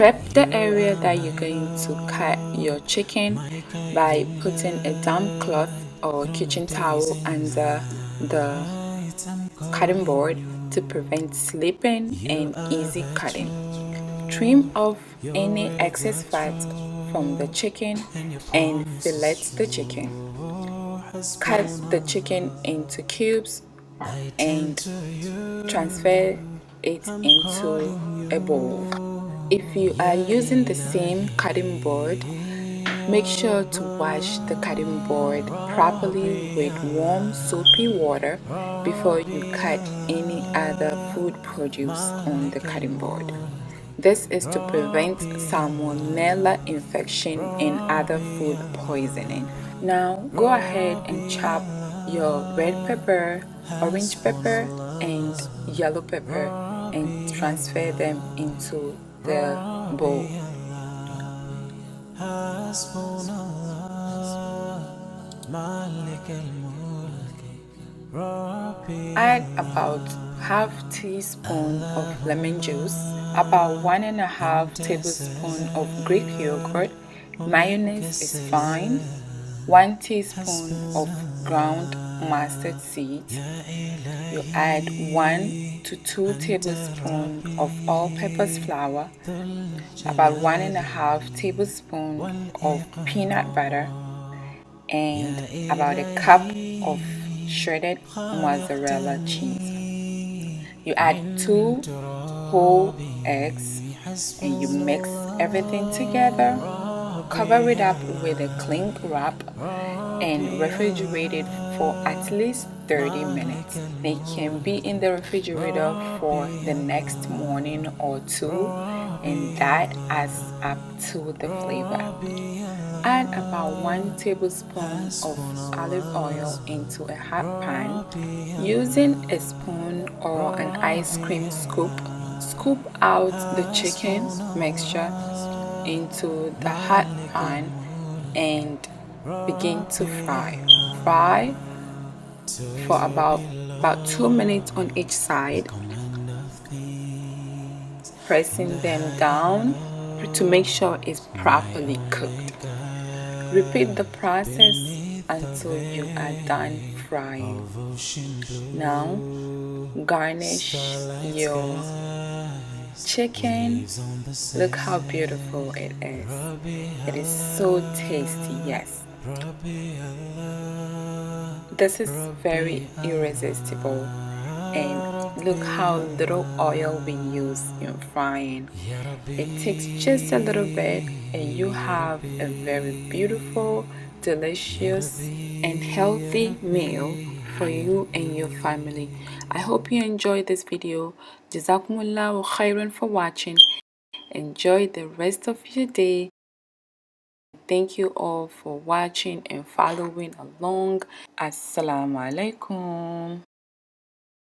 Prep the area that you're going to cut your chicken by putting a damp cloth or kitchen towel under the cutting board to prevent slipping and easy cutting. Trim off any excess fat from the chicken and fillet the chicken. Cut the chicken into cubes and transfer it into a bowl. If you are using the same cutting board, make sure to wash the cutting board properly with warm soapy water before you cut any other food produce on the cutting board. This is to prevent salmonella infection and other food poisoning. Now go ahead and chop your red pepper, orange pepper, and yellow pepper and transfer them into the bowl. Add about half teaspoon of lemon juice, about 1.5 tablespoon of Greek yogurt. Mayonnaise is fine. 1 teaspoon of ground mustard seeds. You add 1 to 2 tablespoons of all-purpose flour, about 1.5 tablespoon of peanut butter, and about a cup of shredded mozzarella cheese. You add 2 whole eggs and you mix everything together. Cover it up with a cling wrap and refrigerate it for at least 30 minutes. They can be in the refrigerator for the next morning or two, and that adds up to the flavor. Add about 1 tablespoon of olive oil into a hot pan. Using a spoon or an ice cream scoop, scoop out the chicken mixture into the hot pan and begin to fry. Fry for about 2 minutes on each side, pressing them down to make sure it's properly cooked. Repeat the process until you are done frying. Now garnish your chicken. Look how beautiful it is. It is so tasty, yes. This is very irresistible, and look how little oil we use in frying. It takes just a little bit and you have a very beautiful, delicious and healthy meal for you and your family. I hope you enjoyed this video. Jazakumullahu khairan for watching. Enjoy the rest of your day. Thank you all for watching and following along. Assalamu alaikum.